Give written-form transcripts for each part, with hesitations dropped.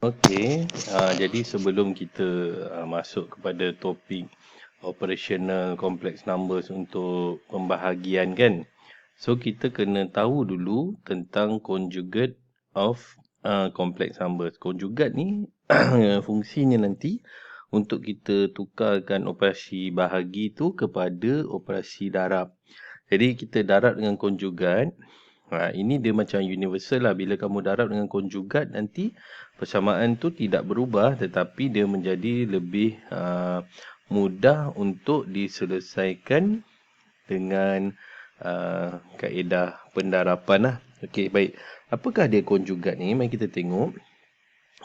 Okey, jadi sebelum kita masuk kepada topik operational complex numbers untuk pembahagian kan. So kita kena tahu dulu tentang conjugate of complex numbers. Conjugate ni fungsinya nanti untuk kita tukarkan operasi bahagi tu kepada operasi darab. Jadi kita darab dengan conjugate. Ini dia macam universal lah. Bila kamu darab dengan conjugate nanti persamaan tu tidak berubah tetapi dia menjadi lebih mudah untuk diselesaikan dengan kaedah pendarapan lah. Okey, baik. Apakah dia conjugate ni? Mari kita tengok.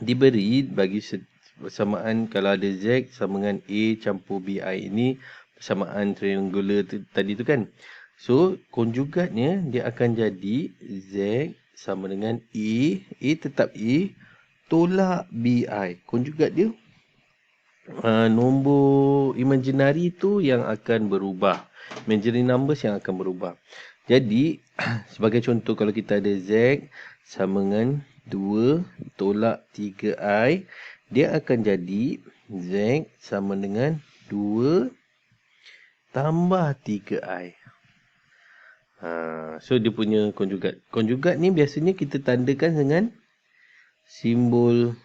Diberi bagi persamaan kalau ada Z sama dengan A campur BI. Ini persamaan triangular tadi tu kan. So, conjugatnya dia akan jadi Z sama dengan A tetap A, tolak BI. Conjugat dia, nombor imaginary tu yang akan berubah. Imaginary numbers yang akan berubah. Jadi, sebagai contoh kalau kita ada Z sama dengan 2 tolak 3I, dia akan jadi Z sama dengan 2 tambah 3I. So dia punya conjugate. Conjugate ni biasanya kita tandakan dengan simbol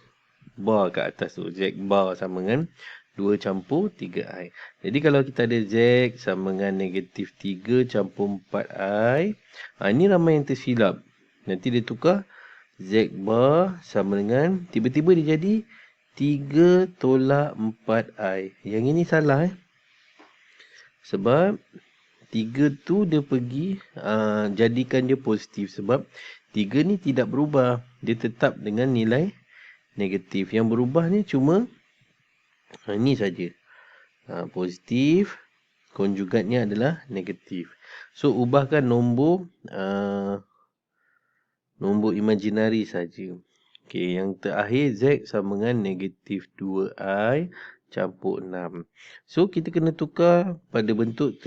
bar kat atas tu. Z bar sama dengan 2 campur 3I. Jadi kalau kita ada Z sama dengan negatif 3 campur 4I. Ini ramai yang tersilap. Nanti dia tukar Z bar sama dengan, tiba-tiba dia jadi 3 tolak 4I. Yang ini salah Sebab 3 tu dia pergi jadikan dia positif. Sebab 3 ni tidak berubah. Dia tetap dengan nilai negatif. Yang berubah ni cuma ini saja. Positif. Konjugatnya adalah negatif. So ubahkan nombor nombor imaginary saja. Okey, yang terakhir Z sama dengan negatif 2I campur 6. So kita kena tukar pada bentuk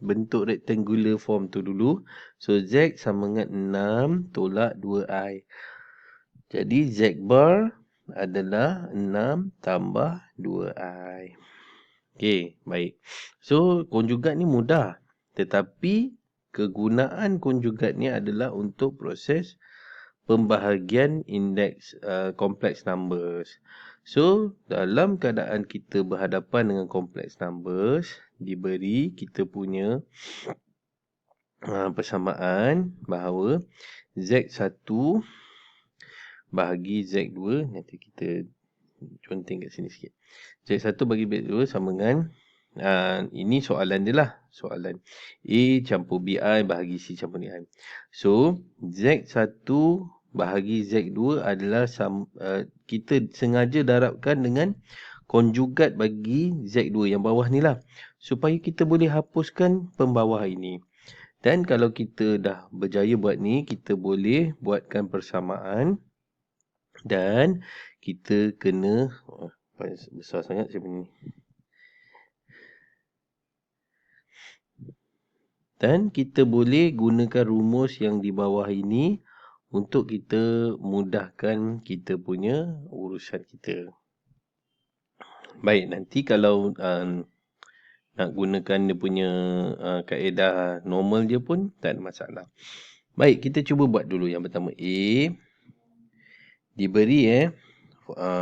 bentuk rectangular form tu dulu. So Z sama dengan 6 tolak 2I. Jadi Z bar adalah 6 tambah 2I. Okey, baik. So konjugat ni mudah. Tetapi kegunaan konjugat ni adalah untuk proses pembahagian indeks complex numbers. So, dalam keadaan kita berhadapan dengan complex numbers, diberi kita punya persamaan bahawa Z1 bahagi Z2, nanti kita conteng kat sini sikit. Z1 bagi Z2 sama dengan, ini soalan dia lah. Soalan A campur BI bahagi C campur DI. So, Z1 bahagi Z2 adalah kita sengaja darabkan dengan konjugat bagi Z2 yang bawah ni lah. Supaya kita boleh hapuskan pembawah ini. Dan kalau kita dah berjaya buat ni, kita boleh buatkan persamaan. Dan kita kena, besar sangat saya punya ni. Dan kita boleh gunakan rumus yang di bawah ini untuk kita mudahkan kita punya urusan kita. Baik, nanti kalau nak gunakan dia punya kaedah normal dia pun tak ada masalah. Baik, kita cuba buat dulu. Yang pertama A diberi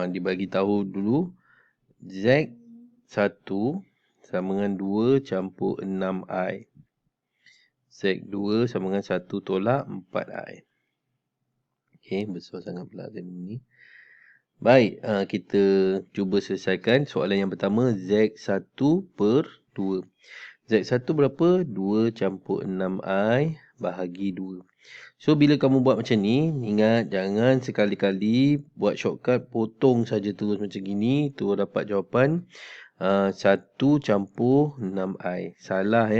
dibagi tahu dulu Z1 sama dengan 2 campur 6I. Z2 sama dengan 1 tolak 4I. Okey, besar sangat pula ni. Baik, kita cuba selesaikan soalan yang pertama. Z1 per 2. Z1 berapa? 2 campur 6I bahagi 2. So, bila kamu buat macam ni, ingat jangan sekali-kali buat shortcut, potong saja terus macam gini, terus dapat jawapan 1 campur 6I. Salah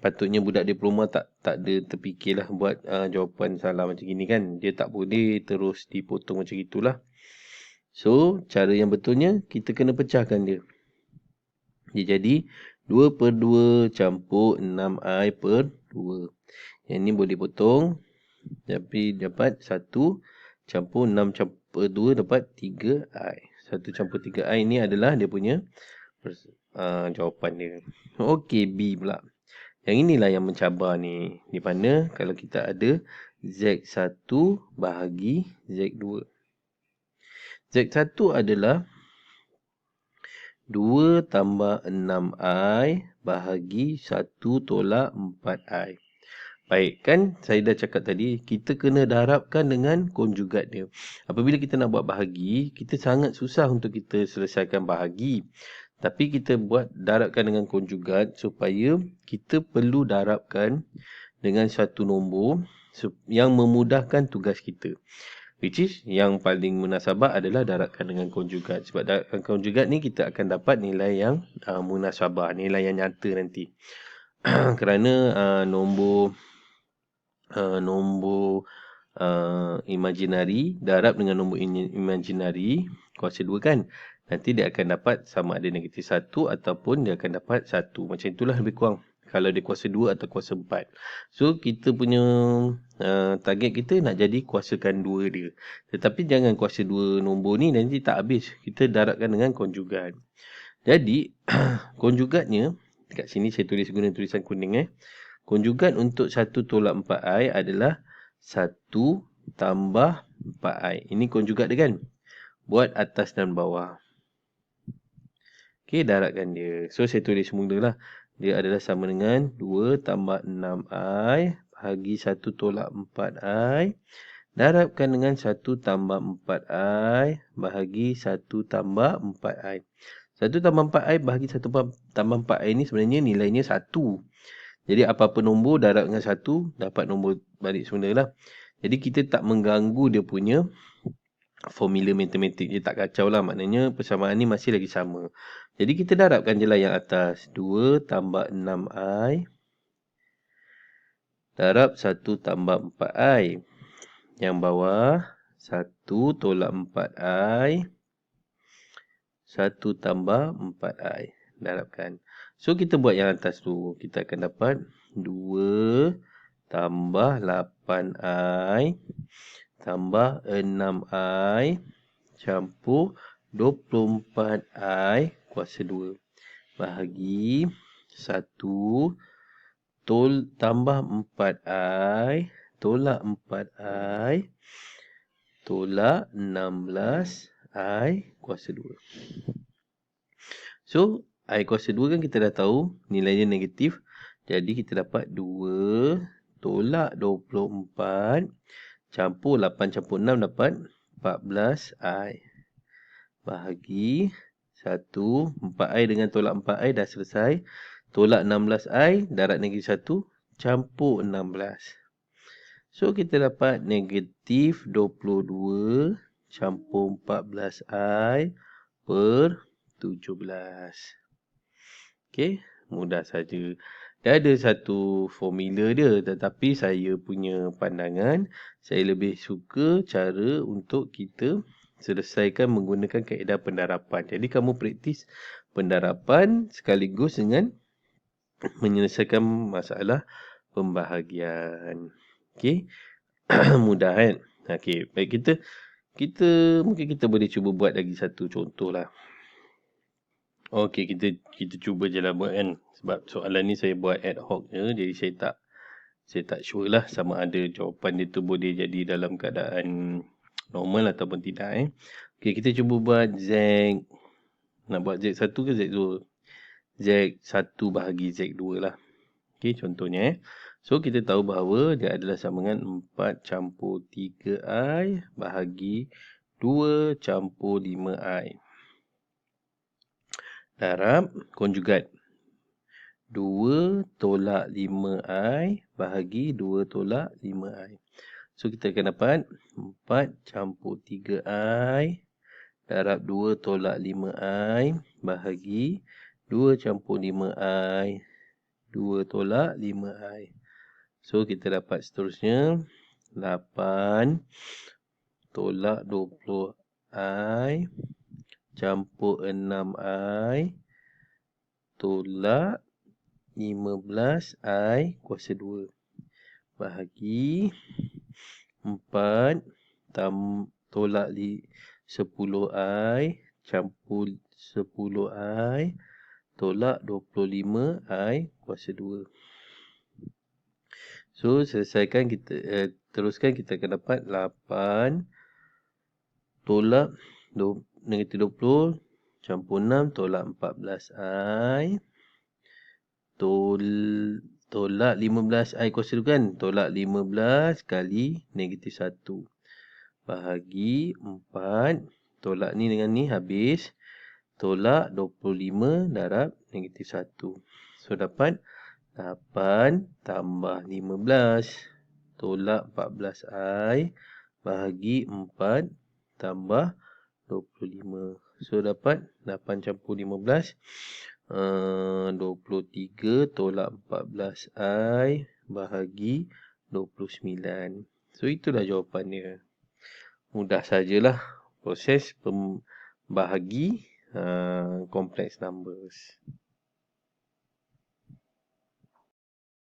Patutnya budak diploma tak ada terfikirlah buat jawapan salah macam gini kan. Dia tak boleh terus dipotong macam itulah. So, cara yang betulnya kita kena pecahkan dia. Dia jadi 2 per 2 campur 6I per 2. Yang ni boleh potong. Tapi dapat 1 campur 6 campur 2 dapat 3I. 1 campur 3I ni adalah dia punya jawapan dia. Okey, B pula. Yang inilah yang mencabar ni. Di mana kalau kita ada Z1 bahagi Z2. Z1 adalah 2 tambah 6I bahagi 1 tolak 4I. Baik, kan saya dah cakap tadi, kita kena darabkan dengan konjugat dia. Apabila kita nak buat bahagi, kita sangat susah untuk kita selesaikan bahagi. Tapi kita buat darabkan dengan konjugat supaya kita perlu darabkan dengan satu nombor yang memudahkan tugas kita. Which is yang paling munasabah adalah darabkan dengan konjugat. Sebab darabkan konjugat ni kita akan dapat nilai yang munasabah, nilai yang nyata nanti. Kerana nombor imaginari darab dengan nombor imaginari kuasa 2 kan. Nanti dia akan dapat sama ada negatif 1 ataupun dia akan dapat 1. Macam itulah lebih kurang. Kalau dia kuasa 2 atau kuasa 4. So, kita punya target kita nak jadi kuasakan 2 dia. Tetapi jangan kuasa 2 nombor ni nanti tak habis. Kita darabkan dengan konjugat. Jadi, konjugatnya, dekat sini saya tulis guna tulisan kuning. Konjugat untuk 1 tolak 4I adalah 1 tambah 4I. Ini konjugat dia kan? Buat atas dan bawah. Okey, darabkan dia. So, saya tulis semula lah. Dia adalah sama dengan 2 tambah 6I bahagi 1 tolak 4I. Darabkan dengan 1 tambah 4I bahagi 1 tambah 4I. 1 tambah 4I bahagi 1 tambah 4I ni sebenarnya nilainya 1. Jadi apa-apa nombor darab dengan 1 dapat nombor balik semula lah. Jadi kita tak mengganggu dia punya formula matematik. Dia tak kacau lah. Maknanya persamaan ni masih lagi sama. Jadi kita darabkan je lah yang atas. 2 tambah 6I. Darab 1 tambah 4I. Yang bawah 1 tolak 4I. 1 tambah 4I. Darabkan. So kita buat yang atas tu. Kita akan dapat 2 tambah 8I. Tambah 6I. Campur 24I kuasa 2. Bahagi 1 tambah 4I. Tolak 4I. Tolak 16I kuasa 2. So, I kuasa 2 kan kita dah tahu nilainya negatif. Jadi kita dapat 2 tolak 24 campur 8 campur 6 dapat 14I. Bahagi 1. 4I dengan tolak 4I dah selesai. Tolak 16I, darab negatif 1, campur 16. So, kita dapat negatif 22 campur 14I per 17. Okey, mudah saja. Dia ada satu formula dia, tetapi saya punya pandangan, saya lebih suka cara untuk kita selesaikan menggunakan kaedah pendarapan. Jadi kamu praktis pendarapan sekaligus dengan menyelesaikan masalah pembahagian. Okey. Mudah kan? Okey, baik kita mungkin kita boleh cuba buat lagi satu contoh lah. Okey, kita cuba je lah buat kan. Sebab soalan ni saya buat ad hoc je, jadi saya tak sure lah sama ada jawapan dia tu boleh jadi dalam keadaan normal ataupun tidak. Okey, kita cuba buat Z. Nak buat Z1 ke Z2? Z1 bahagi Z2 lah. Okey, contohnya. So, kita tahu bahawa dia adalah sama dengan 4 campur 3I bahagi 2 campur 5I. Darab konjugat. 2 tolak 5I bahagi 2 tolak 5I. So, kita akan dapat 4 campur 3I darab 2 tolak 5I bahagi 2 campur 5I 2 tolak 5I. So, kita dapat seterusnya 8 tolak 20I campur 6I tolak 15I kuasa 2 bahagi 4 tolak 10i campur 10i tolak 25i kuasa 2. So selesaikan kita teruskan, kita akan dapat 8 tolak negatif 20 campur 6 tolak 14i tolak 15i kuasa 2 kan. Tolak 15 kali negatif 1 bahagi 4. Tolak ni dengan ni habis. Tolak 25 darab negatif 1. So dapat 8 tambah 15 tolak 14i bahagi 4 tambah 25. So dapat 8 campur 15 23 tolak 14i bahagi 29. So itulah jawapannya. Mudah sajalah proses bahagi complex numbers.